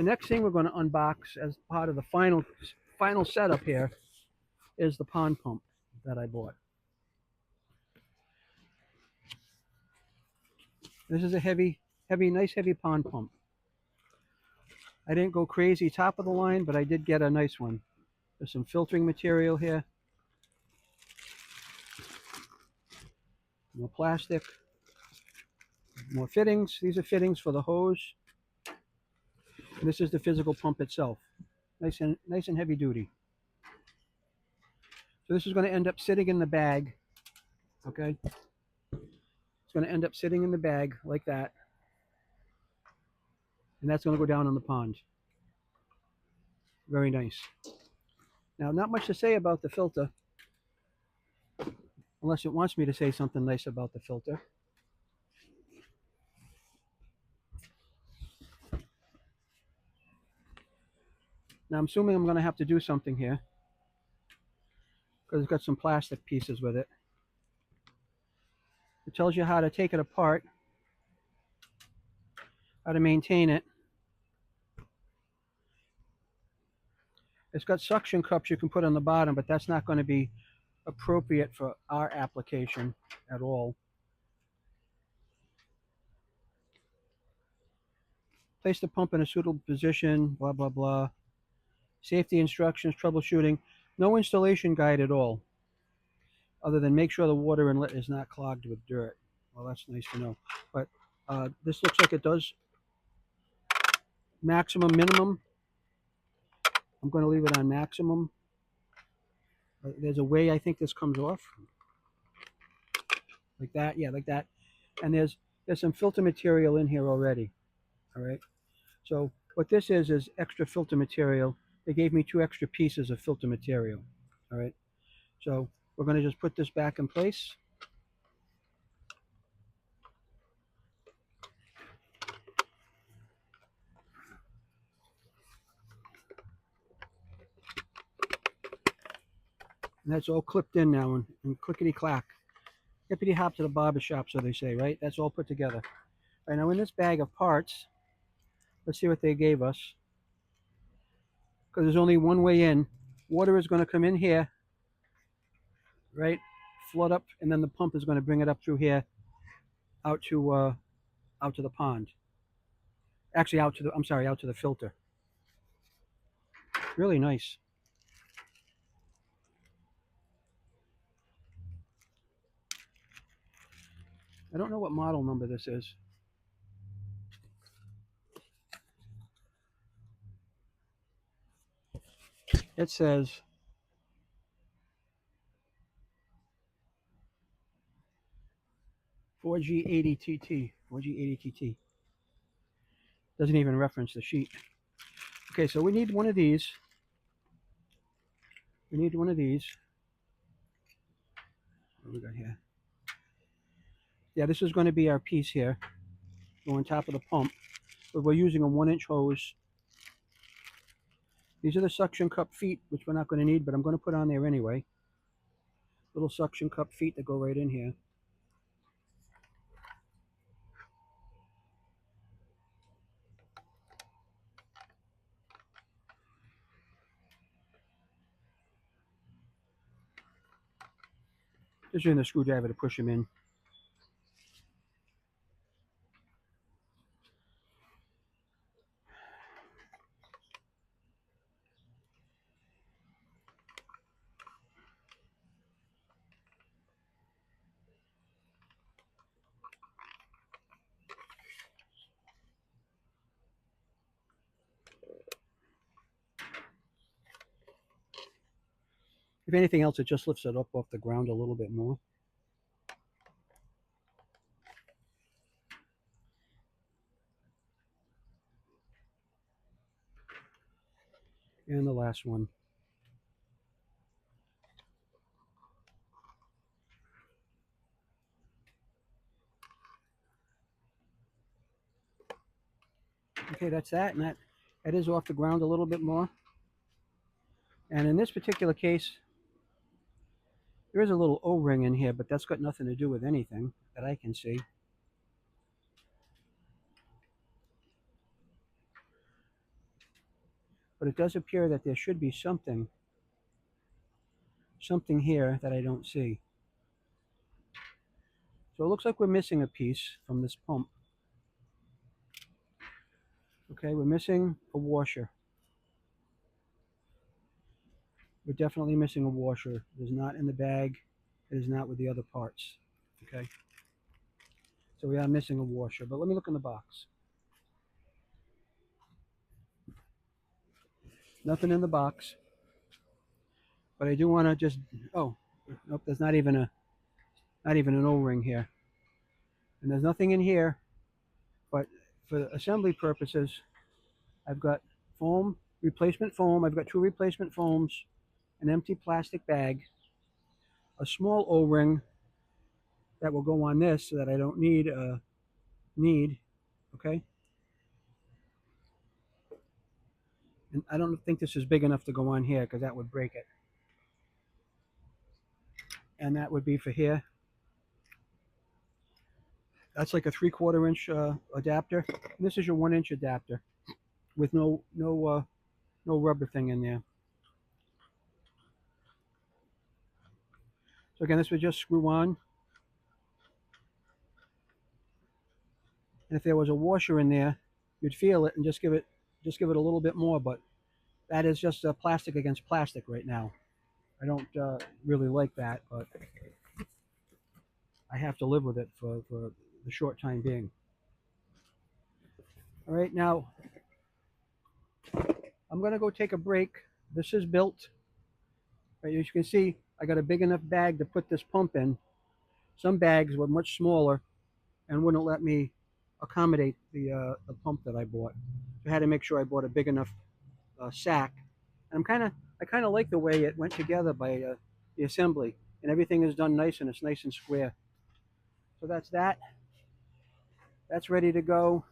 The next thing we're going to unbox as part of the final setup here is the pond pump that I bought. This is a nice heavy pond pump. I didn't go crazy top of the line, but I did get a nice one. There's some filtering material here. More plastic. More fittings. These are fittings for the hose. And this is the physical pump itself. Nice and heavy duty. So this is going to end up sitting in the bag. Okay? It's going to end up sitting in the bag like that. And that's going to go down in the pond. Very nice. Now, not much to say about the filter, unless it wants me to say something nice about the filter. Now, I'm assuming I'm going to have to do something here, because it's got some plastic pieces with it. It tells you how to take it apart, how to maintain it. It's got suction cups you can put on the bottom, but that's not going to be appropriate for our application at all. Place the pump in a suitable position, blah, blah, blah. Safety instructions, troubleshooting. No installation guide at all, other than make sure the water inlet is not clogged with dirt. Well, that's nice to know. But this looks like it does maximum, minimum. I'm going to leave it on maximum. There's a way I think this comes off. Like that, yeah, like that. And there's some filter material in here already. All right. So what this is extra filter material. They gave me 2 extra pieces of filter material. All right. So we're going to just put this back in place. And that's all clipped in now and clickety clack. Hippity hop to the barber shop, so they say, right? That's all put together. All right, now in this bag of parts, let's see what they gave us. Because there's only one way in. Water is going to come in here, right? Flood up, and then the pump is going to bring it up through here, out to the pond. Actually, out to the filter. Really nice. I don't know what model number this is. It says $4G80TT. $4G80TT. Doesn't even reference the sheet. Okay, so we need one of these. We need one of these. What do we got here? Yeah, this is going to be our piece here. Go on top of the pump. But we're using a 1-inch hose. These are the suction cup feet, which we're not going to need, but I'm going to put on there anyway. Little suction cup feet that go right in here. Just using the screwdriver to push them in. If anything else, it just lifts it up off the ground a little bit more. And the last one. Okay, that's that, and that is off the ground a little bit more. And in this particular case, there is a little O-ring in here, but that's got nothing to do with anything that I can see. but it does appear that there should be something here that I don't see. So it looks like we're missing a piece from this pump. Okay, we're missing a washer. We're definitely missing a washer. It is not in the bag. It is not with the other parts. Okay, so we are missing a washer, but let me look in the box. Nothing in the box, but I do want to just, oh, nope, there's not even an O-ring here. And there's nothing in here, but for assembly purposes, I've got foam, replacement foam. I've got 2 replacement foams, an empty plastic bag, a small O-ring that will go on this so that I don't need okay? And I don't think this is big enough to go on here because that would break it. And that would be for here. That's like a 3/4 inch adapter. And this is your 1 inch adapter with no rubber thing in there. So again, this would just screw on. And if there was a washer in there, you'd feel it and just give it a little bit more. But that is just plastic against plastic right now. I don't really like that, but I have to live with it for the short time being. All right, now I'm going to go take a break. This is built. Right, as you can see, I got a big enough bag to put this pump in. Some bags were much smaller and wouldn't let me accommodate the pump that I bought. So I had to make sure I bought a big enough sack. And I kind of like the way it went together by the assembly, and everything is done nice and it's nice and square. So that's that. That's ready to go.